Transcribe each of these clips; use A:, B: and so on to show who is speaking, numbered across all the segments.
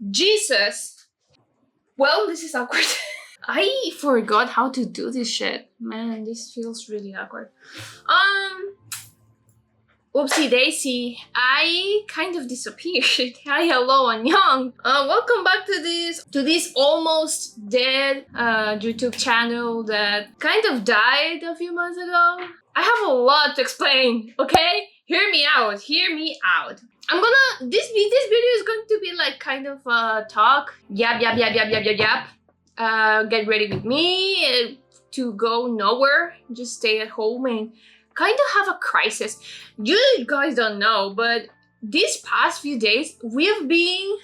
A: Jesus. Well, this is awkward. I forgot how to do this shit. Man, this feels really awkward. Whoopsie daisy, I kind of disappeared. Hi, hello, and young. Welcome back to this almost dead YouTube channel that kind of died a few months ago. I have a lot to explain, okay? Hear me out, hear me out. This video is going to be like kind of talk. Yap. Get ready with me to go nowhere. Just stay at home and kind of have a crisis. You guys don't know, but these past few days we've been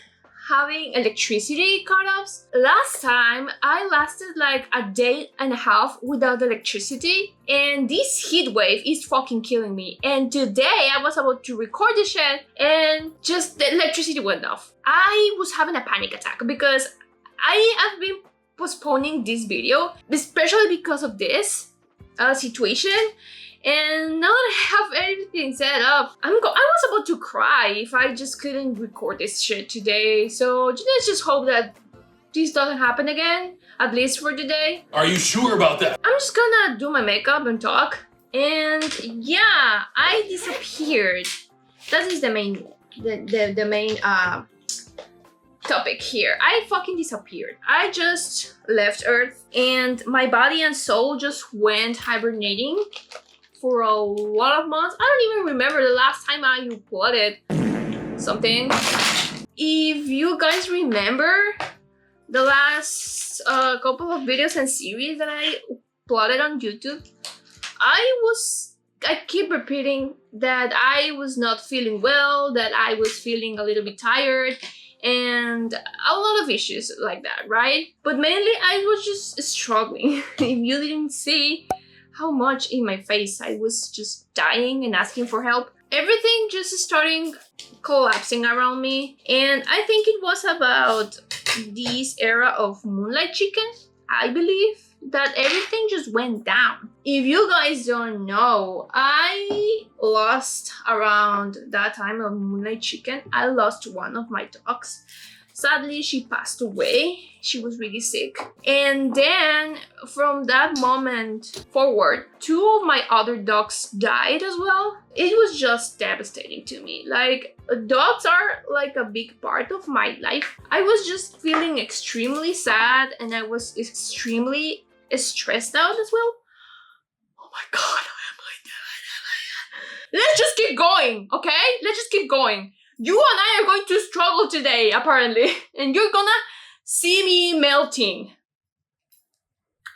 A: having electricity cut-offs. Last time I lasted like a day and a half without electricity, and this heat wave is fucking killing me. And today I was about to record the shit and just the electricity went off. I was having a panic attack because I have been postponing this video, especially because of this situation. And now that I have everything set up, I was about to cry if I just couldn't record this shit today. So let's just hope that this doesn't happen again, at least for today.
B: Are you sure about that?
A: I'm just gonna do my makeup and talk. And yeah, I disappeared. That is the main topic here. I fucking disappeared. I just left Earth and my body and soul just went hibernating for a lot of months. I don't even remember the last time I uploaded something. If you guys remember the last couple of videos and series that I uploaded on YouTube, I keep repeating that I was not feeling well, that I was feeling a little bit tired, and a lot of issues like that, right? But mainly I was just struggling. If you didn't see how much in my face I was just dying and asking for help, everything just starting collapsing around me. And I think it was about this era of Moonlight Chicken, I believe, that everything just went down. If you guys don't know, I lost around that time of Moonlight Chicken, I lost one of my dogs. Sadly, she passed away. She was really sick. And then from that moment forward, two of my other dogs died as well. It was just devastating to me. Like, dogs are like a big part of my life. I was just feeling extremely sad and I was extremely stressed out as well. Oh my god, let's just keep going, okay? Let's just keep going. You and I are going to struggle today, apparently, and you're gonna see me melting.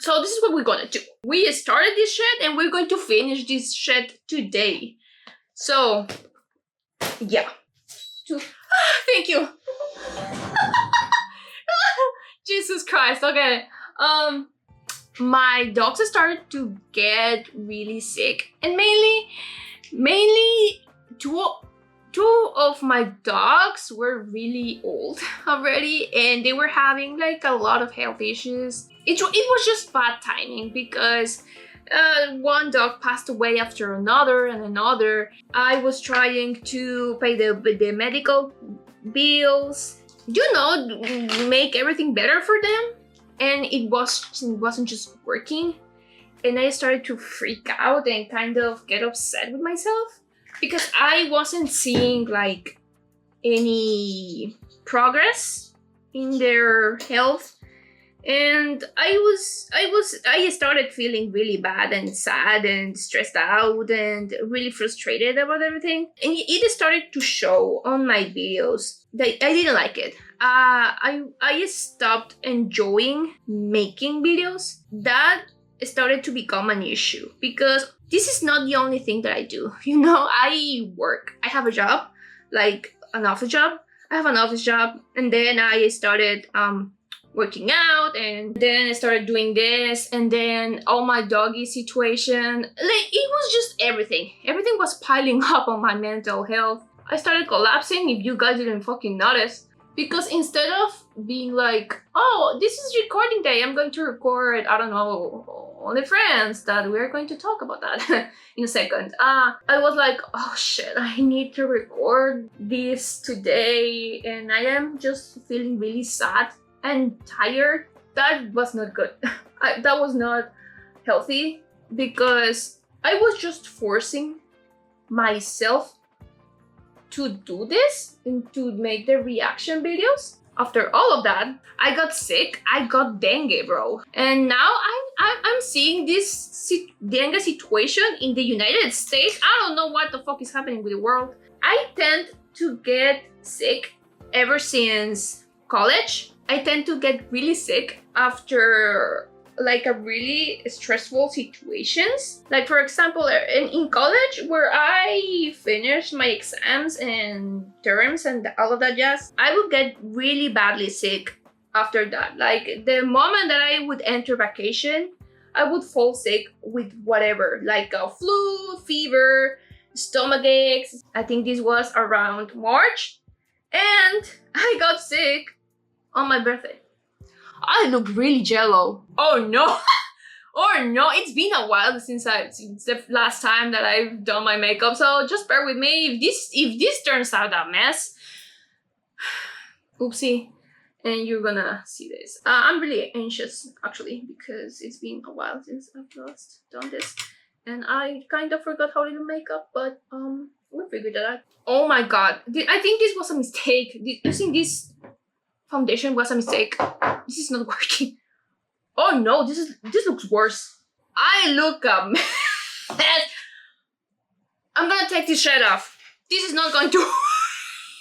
A: So this is what we're gonna do. We started this shit and we're going to finish this shit today. So, yeah. Thank you. Jesus Christ, okay. My dogs started to get really sick, and mainly two of my dogs were really old already, and they were having like a lot of health issues. It was just bad timing because one dog passed away after another and another. I was trying to pay the medical bills, you know, make everything better for them, and it wasn't just working. And I started to freak out and kind of get upset with myself because I wasn't seeing like any progress in their health, and I started feeling really bad and sad and stressed out and really frustrated about everything. And it started to show on my videos that I didn't like it. I stopped enjoying making videos. That started to become an issue because this is not the only thing that I do. You know, I work. I have a job, like an office job. I have an office job, and then I started working out, and then I started doing this, and then all my doggy situation. Like, it was just everything. Everything was piling up on my mental health. I started collapsing, if you guys didn't fucking notice. Because instead of being like, oh, this is recording day, I'm going to record, I don't know, only friends that we're going to talk about that in a second. I was like, oh shit, I need to record this today, and I am just feeling really sad and tired. That was not good. That was not healthy, because I was just forcing myself to do this and to make the reaction videos. After all of that, I got sick. I got dengue, bro. And now I'm seeing this dengue situation in the United States. I don't know what the fuck is happening with the world. I tend to get sick ever since college. I tend to get really sick after like a really stressful situations. Like for example, in college, where I finished my exams and terms and all of that jazz, I would get really badly sick after that. Like the moment that I would enter vacation, I would fall sick with whatever, like a flu, fever, stomach aches. I think this was around March, and I got sick on my birthday. I look really jello. Oh no. Oh no, it's been a while since the last time that I've done my makeup, so just bear with me if this turns out a mess. Oopsie. And you're gonna see this. I'm really anxious actually, because it's been a while since I've last done this, and I kind of forgot how to do makeup, but we figured that out. Oh my god, I think this was a mistake. Using this foundation was a mistake. This is not working. Oh no, this looks worse. I look a mess. I'm gonna take this shirt off. This is not going to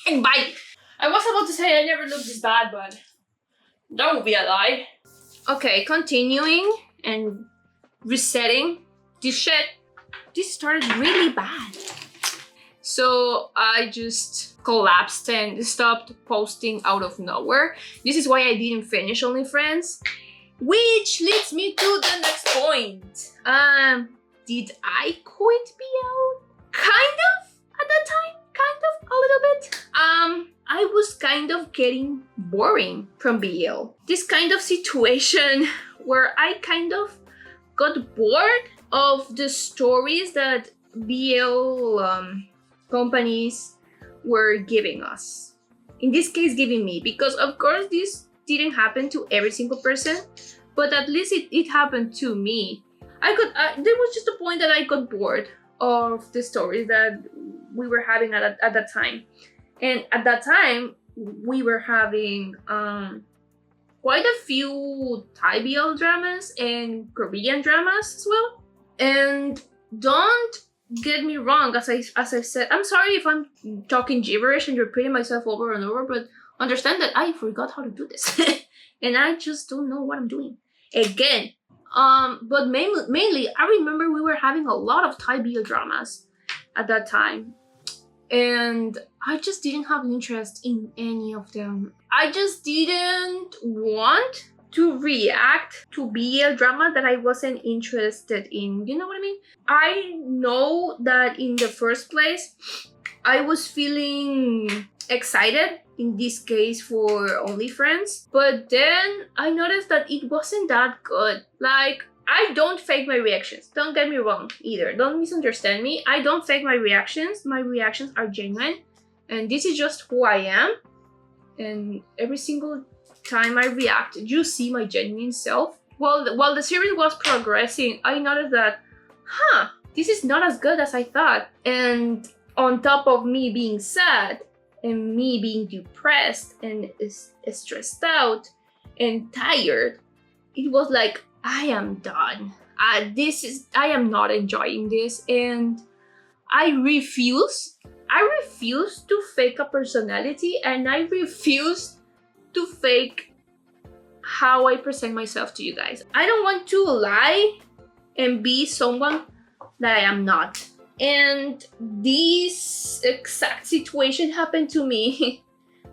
A: and bite. I was about to say I never looked this bad, but that would be a lie. Okay, continuing and resetting this shit. This started really bad. So I just collapsed and stopped posting out of nowhere. This is why I didn't finish OnlyFriends, which leads me to the next point. Did I quit BL? Kind of at that time, a little bit. I was kind of getting boring from BL. This kind of situation where I kind of got bored of the stories that BL companies were giving us. In this case, giving me, because of course this didn't happen to every single person, but at least it happened to me. There was just a point that I got bored of the stories that we were having at that time. And at that time, we were having quite a few Thai BL dramas and Korean dramas as well. And don't get me wrong, as I said, I'm sorry if I'm talking gibberish and repeating myself over and over, but understand that I forgot how to do this. And I just don't know what I'm doing again. But mainly, I remember we were having a lot of Thai BL dramas at that time, and I just didn't have interest in any of them. I just didn't want to react to BL drama that I wasn't interested in. You know what I mean? I know that in the first place, I was feeling excited, in this case for OnlyFriends, but then I noticed that it wasn't that good. Like, I don't fake my reactions. Don't get me wrong either. Don't misunderstand me. I don't fake my reactions. My reactions are genuine, and this is just who I am. And every single time I react, you see my genuine self. While the series was progressing, I noticed that, this is not as good as I thought. And on top of me being sad and me being depressed and stressed out and tired, it was like, I am done. I am not enjoying this, and I refuse to fake a personality, and I refuse to fake how I present myself to you guys. I don't want to lie and be someone that I am not. And this exact situation happened to me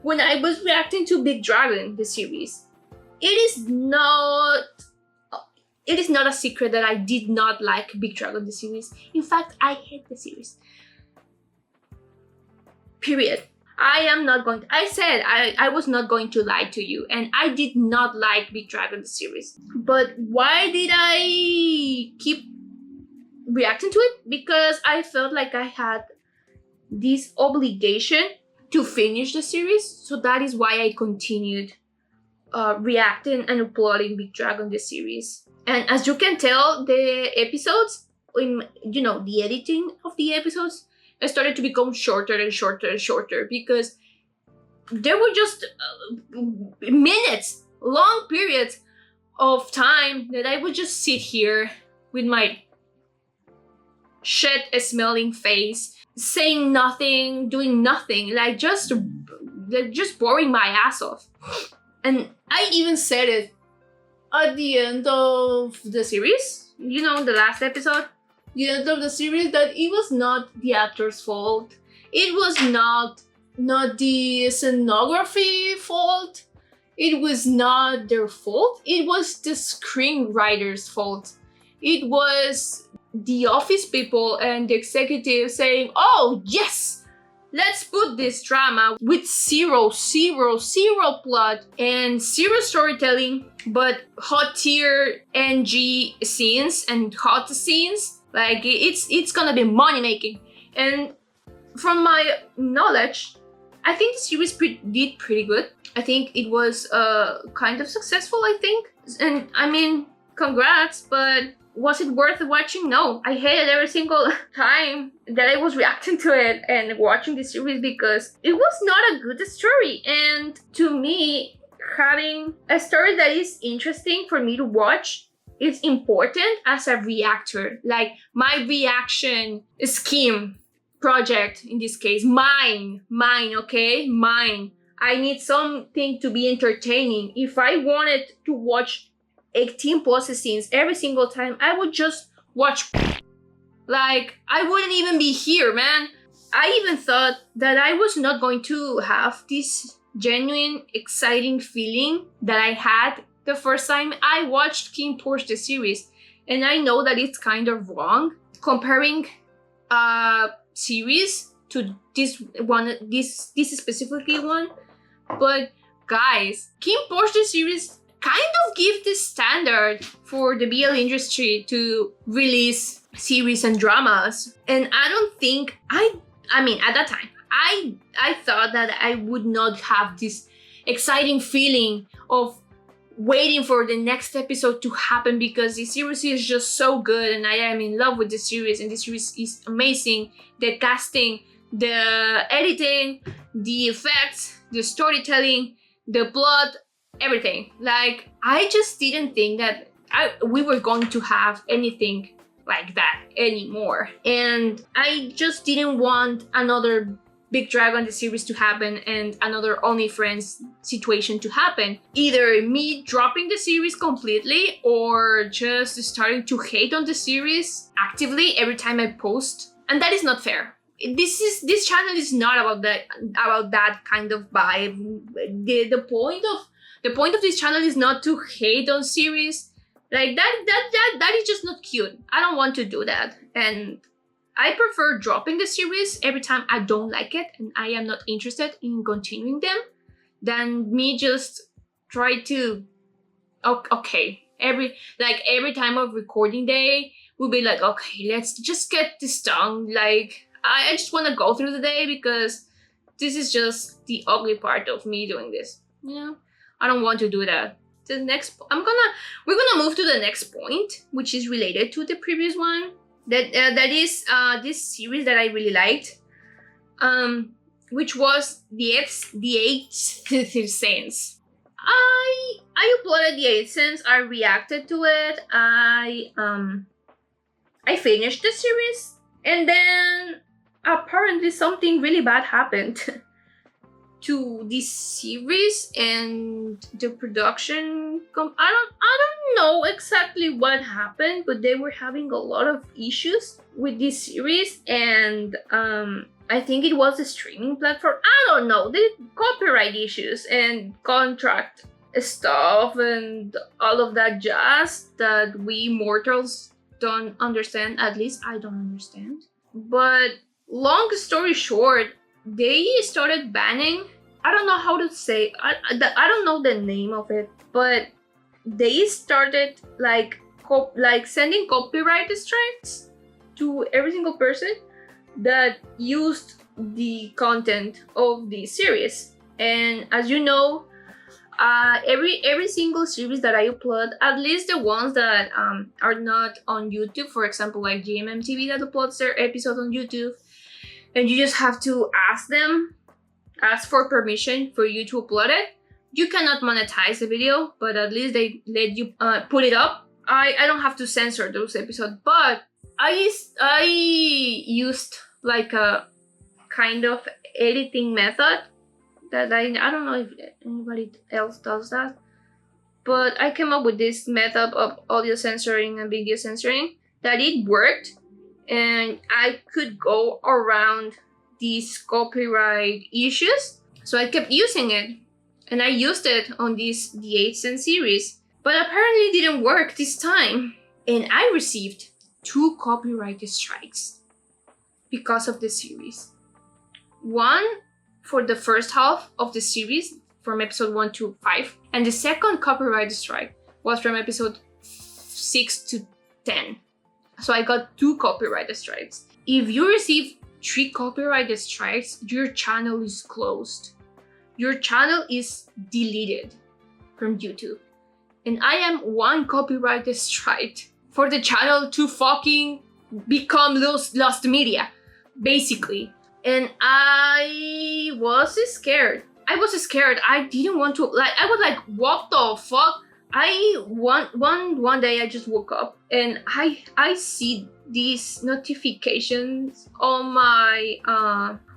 A: when I was reacting to Big Dragon, the series. It is not a secret that I did not like Big Dragon, the series. In fact, I hate the series. Period. I am not going to, I said I was not going to lie to you, and I did not like Big Dragon series. But why did I keep reacting to it? Because I felt like I had this obligation to finish the series, so that is why I continued reacting and uploading Big Dragon the series. And as you can tell, the episodes, the editing of the episodes started to become shorter and shorter and shorter, because there were just minutes, long periods of time that I would just sit here with my shit smelling face, saying nothing, doing nothing, like just boring my ass off. And I even said it at the end of the series, the last episode, the end of the series, that it was not the actor's fault. It was not the scenography fault. It was not their fault. It was the screenwriter's fault. It was the office people and the executives saying, oh, yes, let's put this drama with zero plot and zero storytelling, but hot tier NG scenes and hot scenes. Like, it's gonna be money making. And from my knowledge, I think the series did pretty good. I think it was kind of successful, I think. And I mean, congrats, but was it worth watching? No. I hated every single time that I was reacting to it and watching the series, because it was not a good story. And to me, having a story that is interesting for me to watch is important as a reactor. Like, my reaction scheme project, in this case, mine, okay? Mine. I need something to be entertaining. If I wanted to watch 18 plus scenes every single time, I would just watch. Like, I wouldn't even be here, man. I even thought that I was not going to have this genuine, exciting feeling that I had the first time I watched Kim Porsche the series. And I know that it's kind of wrong comparing series to this specifically one. But guys, Kim Porsche the series kind of give the standard for the BL industry to release series and dramas. And I don't think, I mean, at that time, I thought that I would not have this exciting feeling of waiting for the next episode to happen, because the series is just so good and I am in love with the series, and the series is amazing. The casting, the editing, the effects, the storytelling, the plot, everything. Like, I just didn't think that we were going to have anything like that anymore. And I just didn't want another Big Dragon the series to happen and another Only Friends situation to happen. Either me dropping the series completely or just starting to hate on the series actively every time I post. And that is not fair. This channel is not about that kind of vibe. The point of this channel is not to hate on series. Like, that is just not cute. I don't want to do that. And I prefer dropping the series every time I don't like it and I am not interested in continuing them, than me just try to, okay, every time of recording day, we'll be like, okay, let's just get this done. Like, I just want to go through the day, because this is just the ugly part of me doing this. I don't want to do that. The next, we're gonna move to the next point, which is related to the previous one. That is this series that I really liked, which was the Eighth Sense. I uploaded the Eighth Sense. I reacted to it. I finished the series, and then apparently something really bad happened to this series and the production. I don't know exactly what happened, but they were having a lot of issues with this series, and I think it was a streaming platform. I don't know, the copyright issues and contract stuff and all of that jazz that we mortals don't understand. At least I don't understand. But long story short, they started banning. I don't know how to say. I don't know the name of it, but they started like sending copyright strikes to every single person that used the content of the series. And as you know, every single series that I upload, at least the ones that are not on YouTube, for example, like GMM TV that uploads their episodes on YouTube, and you just have to ask for permission for you to upload it. You cannot monetize the video, but at least they let you put it up. I don't have to censor those episodes, but I used like a kind of editing method that I don't know if anybody else does that, but I came up with this method of audio censoring and video censoring that it worked, and I could go around these copyright issues. So I kept using it, and I used it on this The 8th Sense series, but apparently it didn't work this time, and I received 2 copyright strikes because of the series. One for the first half of the series, from episode 1 to 5, and the second copyright strike was from episode 6 to 10. So I got 2 copyright strikes. If you receive 3 copyright strikes, your channel is closed. Your channel is deleted from YouTube. And I am 1 copyright strike for the channel to fucking become lost media, basically. And I was scared. I didn't want to, I was like, what the fuck? One day I just woke up and I see these notifications on my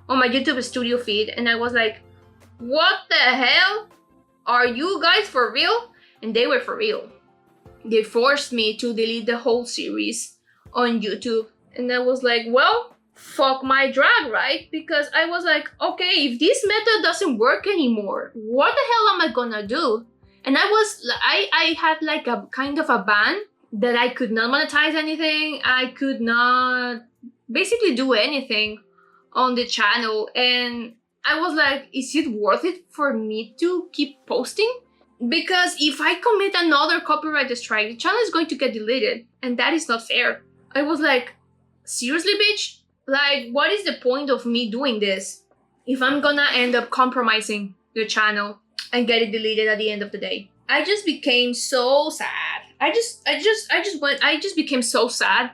A: YouTube Studio feed, and I was like, what the hell? Are you guys for real? And they were for real. They forced me to delete the whole series on YouTube, and I was like, well, fuck my drag, right? Because I was like, okay, if this method doesn't work anymore, what the hell am I gonna do? And I had like a kind of a ban that I could not monetize anything. I could not basically do anything on the channel. And I was like, is it worth it for me to keep posting? Because if I commit another copyright strike, the channel is going to get deleted, and that is not fair. I was like, seriously, bitch? Like, what is the point of me doing this if I'm gonna end up compromising the channel and get it deleted at the end of the day? I just became so sad. I just became so sad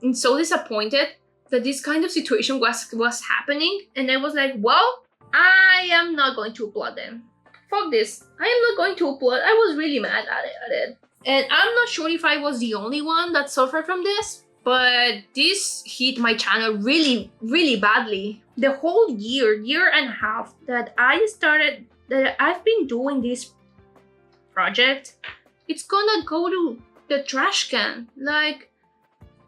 A: and so disappointed that this kind of situation was happening, and I was like, well, I am not going to upload them. Fuck this. I am not going to upload. I was really mad at it. And I'm not sure if I was the only one that suffered from this, but this hit my channel really, really badly. The whole year and a half that I've been doing this project, it's gonna go to the trash can. Like,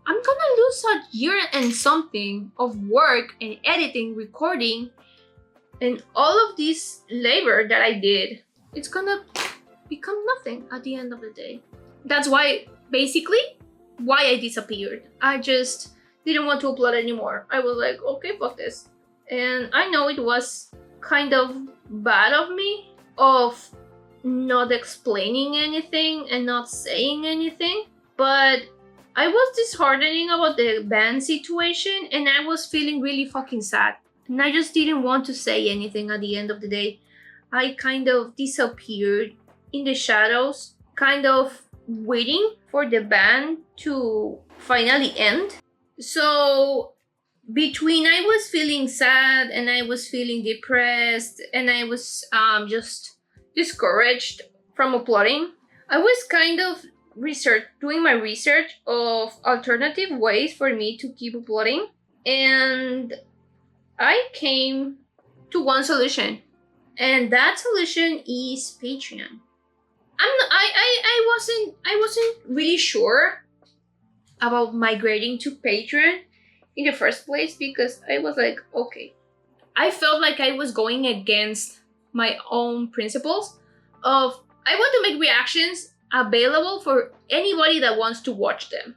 A: I'm gonna lose a year and something of work and editing, recording, and all of this labor that I did. It's gonna become nothing at the end of the day. That's why, basically, why I disappeared. I just didn't want to upload anymore. I was like, okay, fuck this. And I know it was kind of bad of me, of not explaining anything and not saying anything, but I was disheartening about the band situation, and I was feeling really fucking sad. And I just didn't want to say anything at the end of the day. I kind of disappeared in the shadows, kind of waiting for the band to finally end. So between I was feeling sad and I was feeling depressed and I was just discouraged from uploading, I was kind of doing my research of alternative ways for me to keep uploading, and I came to one solution, and that solution is Patreon. I wasn't really sure about migrating to Patreon in the first place, because I was like, okay, I felt like I was going against my own principles of I want to make reactions available for anybody that wants to watch them.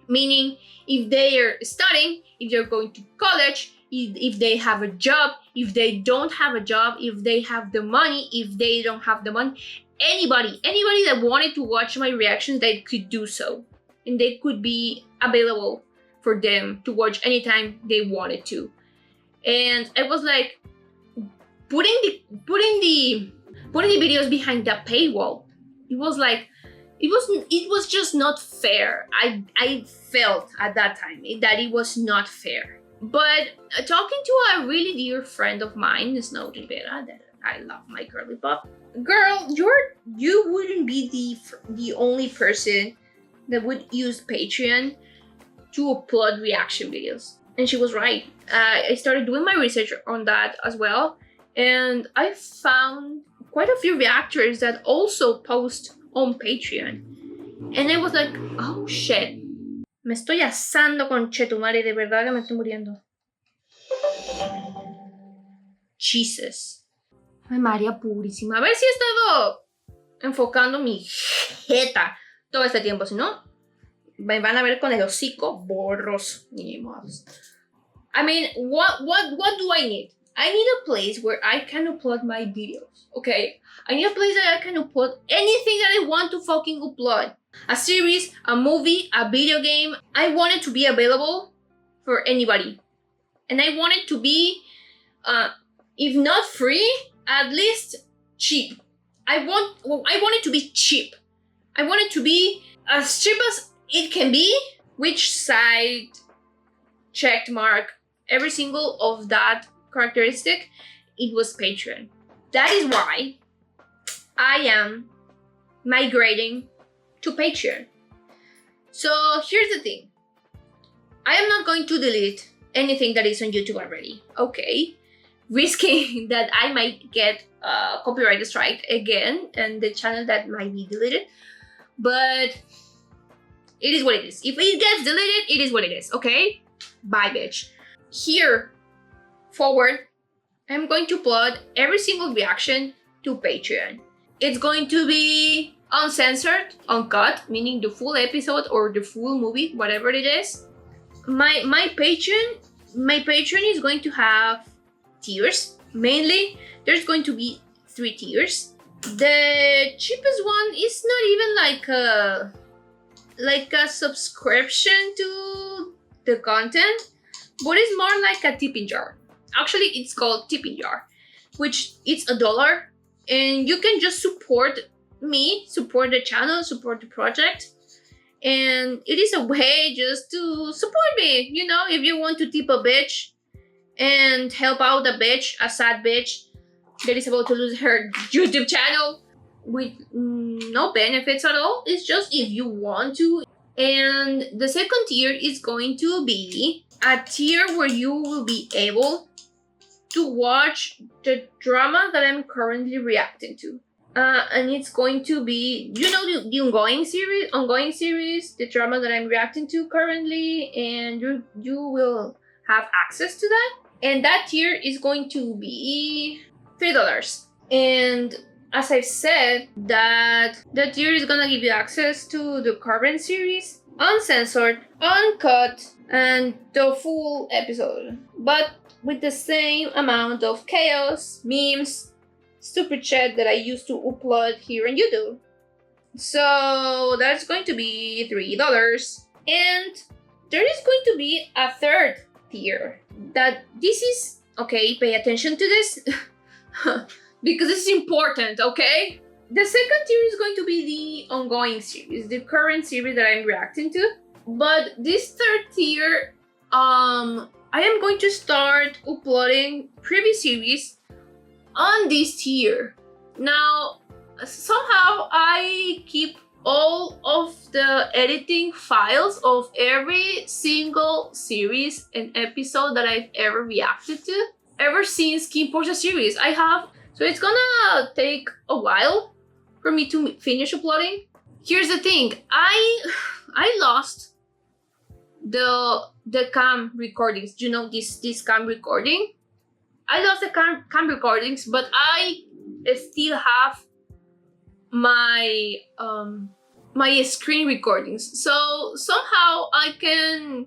A: Meaning, if they are studying, if you're going to college, if they have a job, if they don't have a job, if they have the money, if they don't have the money. Anybody that wanted to watch my reactions, they could do so. And they could be available for them to watch anytime they wanted to. And I was like, putting the videos behind the paywall, it was like, it was just not fair. I felt at that time that it was not fair. But talking to a really dear friend of mine, Snow Rivera, that I love my girly pop, girl, you wouldn't be the only person that would use Patreon to upload reaction videos. And she was right. I started doing my research on that as well, and I found quite a few reactors that also post on Patreon. And I was like, oh shit. Me estoy asando, conchetumare, de verdad que me estoy muriendo. Jesus. Ay, María purísima. A ver si he estado enfocando mi jeta todo este tiempo, si no, me van a ver con el hocico borroso. I mean, what do I need? I need a place where I can upload my videos, okay? I need a place that I can upload anything that I want to fucking upload. A series, a movie, a video game. I want it to be available for anybody. And I want it to be, if not free, at least cheap. I want it to be cheap. I want it to be as cheap as it can be. Which side checked mark every single of that characteristic? It was Patreon. That is why I am migrating to Patreon. So here's the thing. I am not going to delete anything that is on YouTube already, okay? Risking that I might get a copyright strike again and the channel that might be deleted. But it is what it is. If it gets deleted, it is what it is, okay? Bye, bitch. Here forward, I'm going to upload every single reaction to Patreon. It's going to be uncensored, uncut, meaning the full episode or the full movie, whatever it is. My Patreon is going to have tiers. Mainly, there's going to be 3 tiers. The cheapest one is not even like a subscription to the content, but it's more like a tipping jar. Actually, it's called tipping jar, which it's $1, and you can just support me, support the channel, support the project, and it is a way just to support me. You know, if you want to tip a bitch and help out a bitch, a sad bitch that is about to lose her YouTube channel with no benefits at all. It's just if you want to. And the second tier is going to be a tier where you will be able to watch the drama that I'm currently reacting to. And it's going to be, you know, the ongoing series, the drama that I'm reacting to currently, and you will have access to that. And that tier is going to be $3. And as I've said, that tier is gonna give you access to the current series, uncensored, uncut, and the full episode, but with the same amount of chaos, memes, stupid shit that I used to upload here on YouTube. So that's going to be $3. And there is going to be a third tier. That this is, okay, pay attention to this, because this is important, okay? The second tier is going to be the ongoing series, the current series that I'm reacting to. But this third tier, I am going to start uploading previous series on this tier. Now, somehow I keep all of the editing files of every single series and episode that I've ever reacted to ever since Kim Portia series. I have, so it's gonna take a while for me to finish uploading. Here's the thing, I lost the cam recordings. You know, this cam recording. I lost the cam recordings, but I still have my my screen recordings. So somehow I can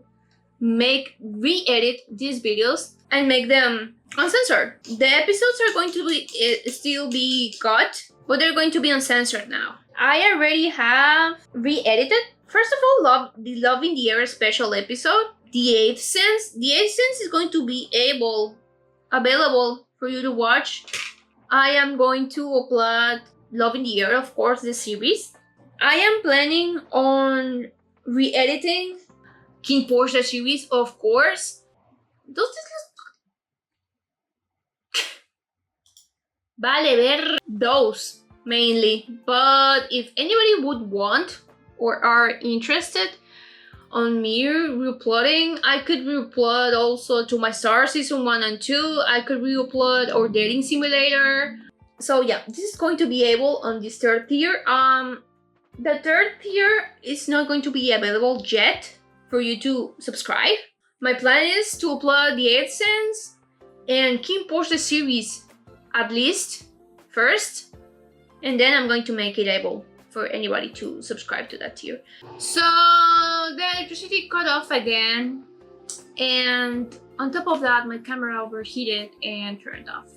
A: re-edit these videos and make them uncensored. The episodes are going to be still be cut, but they're going to be uncensored now. I already have re-edited. First of all, the Love in the Air special episode, The Eighth Sense. The Eighth Sense is going to be available for you to watch. I am going to upload Love in the Air, of course, the series. I am planning on re-editing King Porsche series, of course. Vale ver those mainly. But if anybody would want or are interested on me re-uploading, I could re-upload also to My Star Season 1 and 2. I could re-upload or Dating Simulator. So yeah, this is going to be able on this third tier. The third tier is not going to be available yet for you to subscribe. My plan is to upload The Eighth Sense and Kim Porsche series at least first, and then I'm going to make it able for anybody to subscribe to that tier. So the electricity cut off again, and on top of that my camera overheated and turned off.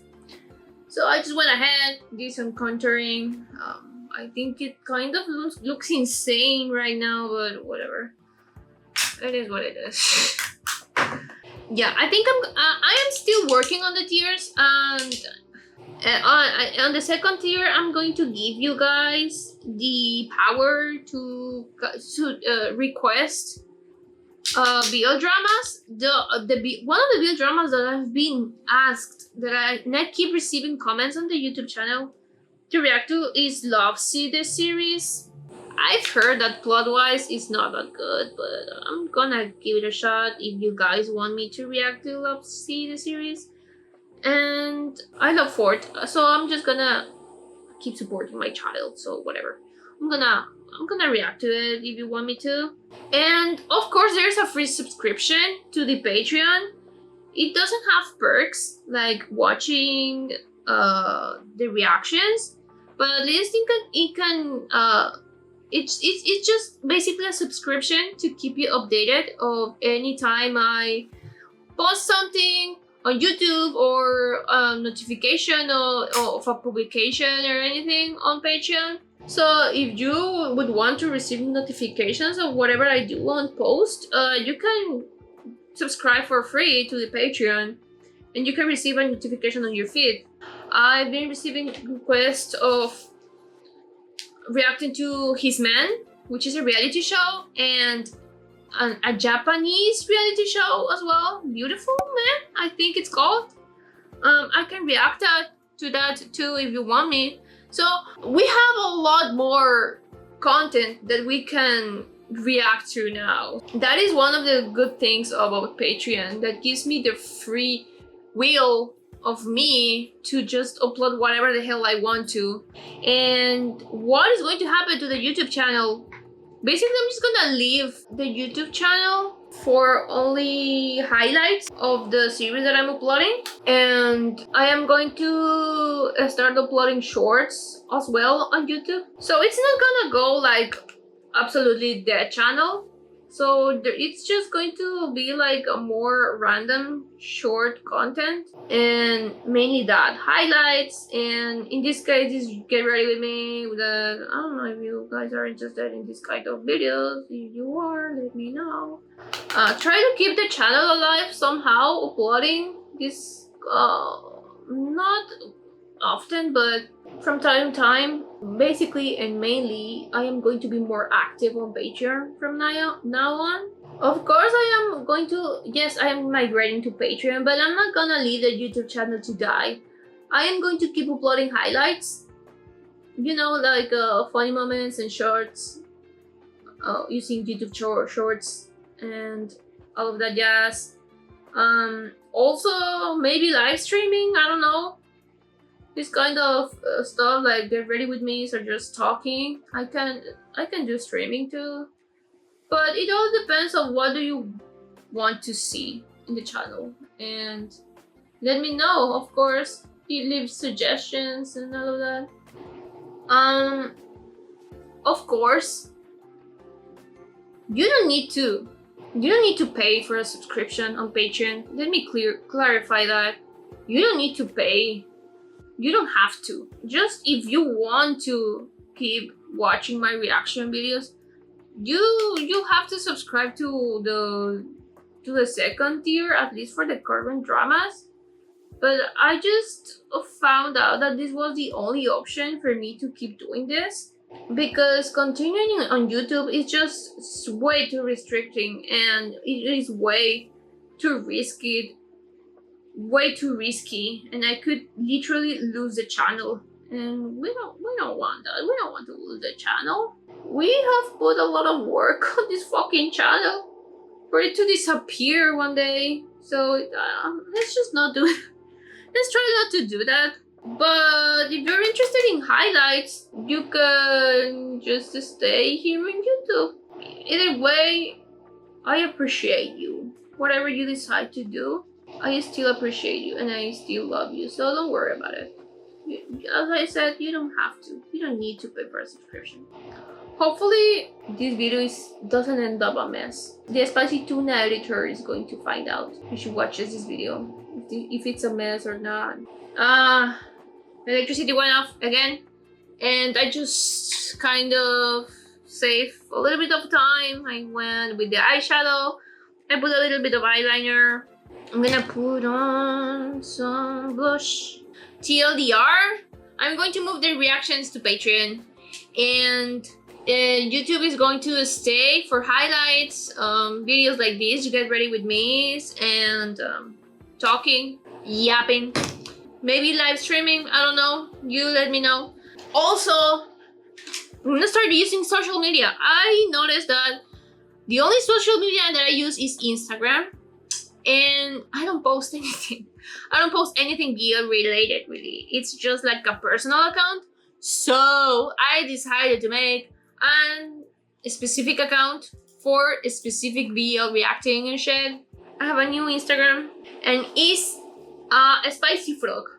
A: So I just went ahead, did some contouring. I think it kind of looks insane right now, but whatever. It is what it is. Yeah, I think I am still working on the tiers, and on the second tier, I'm going to give you guys the power to request BL dramas. One of the BL dramas that I've been asked that I keep receiving comments on the YouTube channel to react to is Love Sea the series. I've heard that plot-wise it's not that good, but I'm gonna give it a shot if you guys want me to react to Love Sea the series. And I love Fort, so I'm just gonna keep supporting my child, so whatever. I'm gonna react to it if you want me to. And of course there's a free subscription to the Patreon. It doesn't have perks like watching the reactions, but at least it's just basically a subscription to keep you updated of any time I post something on YouTube or a notification of a publication or anything on Patreon. So if you would want to receive notifications of whatever I do on post, you can subscribe for free to the Patreon and you can receive a notification on your feed. I've been receiving requests of reacting to His Man, which is a reality show, and a Japanese reality show as well. Beautiful Man, I think it's called. I can react to that too if you want me. So we have a lot more content that we can react to now. That is one of the good things about Patreon, that gives me the free will of me to just upload whatever the hell I want to. And what is going to happen to the YouTube channel? Basically, I'm just gonna leave the YouTube channel for only highlights of the series that I'm uploading, and I am going to start uploading shorts as well on YouTube. So it's not gonna go like absolutely dead channel. So it's just going to be like a more random short content, and mainly that, highlights. And in this case is Get Ready With Me. I don't know if you guys are interested in this kind of videos. If you are, let me know. Try to keep the channel alive somehow, uploading this not often, but from time to time. Basically and mainly, I am going to be more active on Patreon from now on. Of course, I am migrating to Patreon, but I'm not gonna leave the YouTube channel to die. I am going to keep uploading highlights, you know, like funny moments and shorts, using YouTube shorts and all of that jazz. Also maybe live streaming, I don't know. This kind of stuff like Get Ready With Me or just talking. I can do streaming too. But it all depends on what do you want to see in the channel. And let me know, of course. You leave suggestions and all of that. Of course, you don't need to You don't need to pay for a subscription on Patreon. Let me clarify that. You don't need to pay. You don't have to. Just if you want to keep watching my reaction videos, you have to subscribe to the second tier, at least for the current dramas. But I just found out that this was the only option for me to keep doing this, because continuing on YouTube is just way too restricting, and it is way too risky, and I could literally lose the channel, and we don't want that. We don't want to lose the channel. We have put a lot of work on this fucking channel for it to disappear one day. So let's just not do it. Let's try not to do that. But if you're interested in highlights, you can just stay here on YouTube. Either way, I appreciate you. Whatever you decide to do, I still appreciate you and I still love you. So don't worry about it. As I said, you don't have to. You don't need to pay for a subscription. Hopefully, this video doesn't end up a mess. The spicy tuna editor is going to find out. You should watch this video if it's a mess or not. Electricity went off again, and I just kind of saved a little bit of time. I went with the eyeshadow. I put a little bit of eyeliner. I'm gonna put on some blush. TLDR, I'm going to move the reactions to Patreon, and YouTube is going to stay for highlights, videos like this, you get ready with me, and talking, yapping, maybe live streaming, I don't know, you let me know. Also, I'm gonna start using social media. I noticed that the only social media that I use is Instagram, and I don't post anything. I don't post anything BL related, really. It's just like a personal account. So I decided to make a specific account for a specific BL reacting and shit. I have a new Instagram, and it's a Spicy Frog.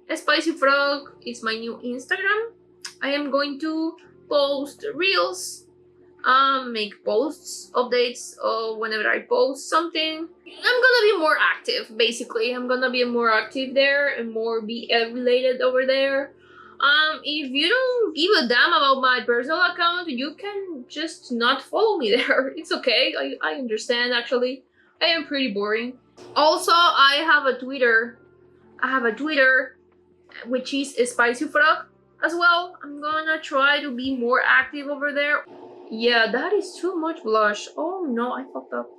A: A Spicy Frog is my new Instagram. I am going to post reels, make posts, updates, whenever I post something. I'm gonna be more active, basically. I'm gonna be more active there and more BL related over there. If you don't give a damn about my personal account, you can just not follow me there. It's okay. I understand, actually. I am pretty boring. Also, I have a Twitter. Which is a Spicy Frog as well. I'm gonna try to be more active over there. Yeah, that is too much blush. Oh no, I fucked up.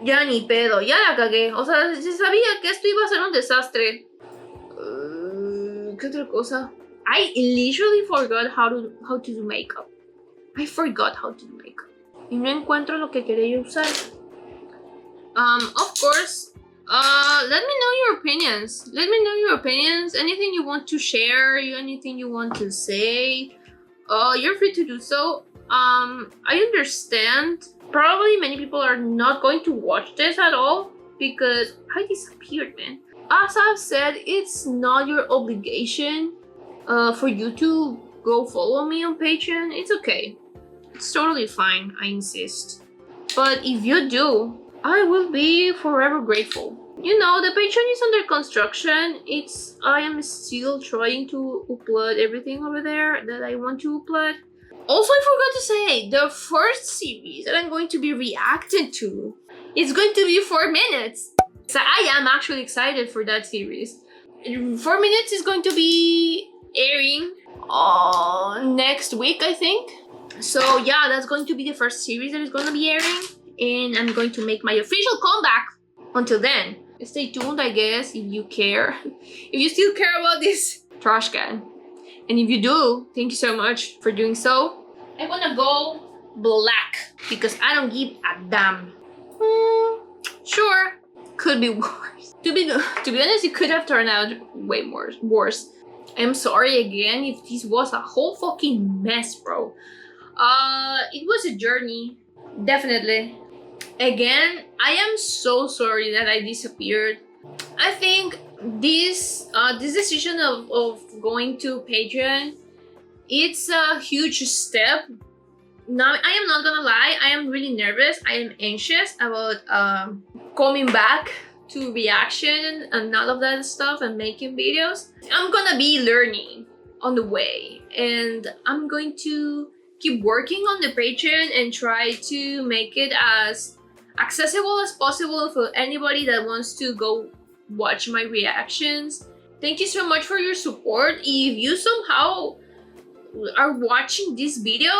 A: Ya ni pedo, ya la cagué. O sea, se sabía que esto iba a ser un desastre. ¿Qué otra cosa? I literally forgot how to do makeup. I forgot how to do makeup. Y no encuentro lo que quería usar. Of course, let me know your opinions. Let me know your opinions. Anything you want to share, anything you want to say, you're free to do so. I understand. Probably many people are not going to watch this at all because I disappeared, man. As I've said, it's not your obligation for you to go follow me on Patreon. It's okay. It's totally fine, I insist. But if you do, I will be forever grateful. You know, the Patreon is under construction. I am still trying to upload everything over there that I want to upload. Also, I forgot to say, the first series that I'm going to be reacting to is going to be 4 minutes. So I am actually excited for that series. 4 minutes is going to be airing next week, I think. So yeah, that's going to be the first series that is going to be airing. And I'm going to make my official comeback. Until then, stay tuned, I guess, if you care. If you still care about this trash can. And if you do, thank you so much for doing so. I'm gonna go black because I don't give a damn. Sure, could be worse. To be honest, it could have turned out way worse. I'm sorry again if this was a whole fucking mess, bro. It was a journey, definitely. Again, I am so sorry that I disappeared. I think this decision of going to Patreon, it's a huge step now I am not gonna lie, I am really nervous. I am anxious about coming back to reaction and all of that stuff and making videos. I'm gonna be learning on the way, and I'm going to keep working on the Patreon and try to make it as accessible as possible for anybody that wants to go watch my reactions. Thank you so much for your support. If you somehow are watching this video,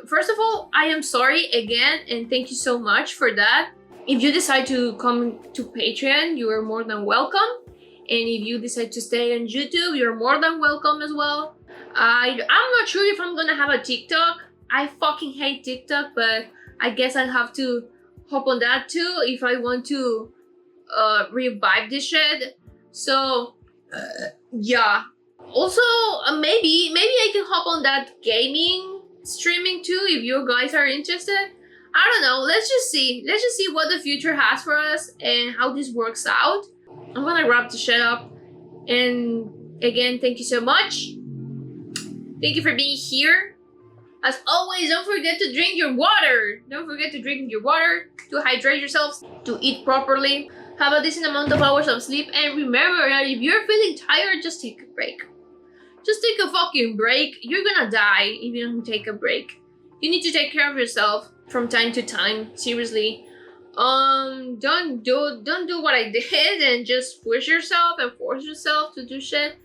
A: first of all, I am sorry again, and thank you so much for that. If you decide to come to Patreon, you are more than welcome. And if you decide to stay on YouTube, you're more than welcome as well. I'm not sure if I'm gonna have a TikTok. I fucking hate TikTok, but I guess I'll have to hop on that too if I want to revive this shit. So yeah. Also, maybe I can hop on that gaming streaming too if you guys are interested. I don't know. Let's just see what the future has for us and how this works out. I'm gonna wrap the shit up. And again, thank you so much. Thank you for being here. As always, don't forget to drink your water. Don't forget to drink your water, to hydrate yourselves, to eat properly, have a decent amount of hours of sleep, and remember that if you're feeling tired, just take a break. Just take a fucking break. You're gonna die if you don't take a break. You need to take care of yourself from time to time. Seriously. Don't do what I did and just push yourself and force yourself to do shit.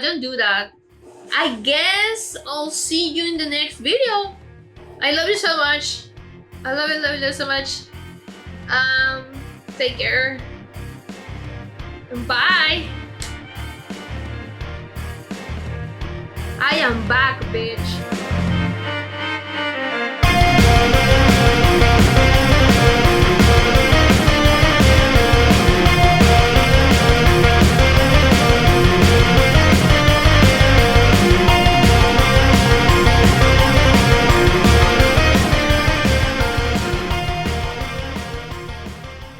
A: Don't do that. I guess I'll see you in the next video. I love you so much. I love you so much. Take care. Bye. I am back, bitch.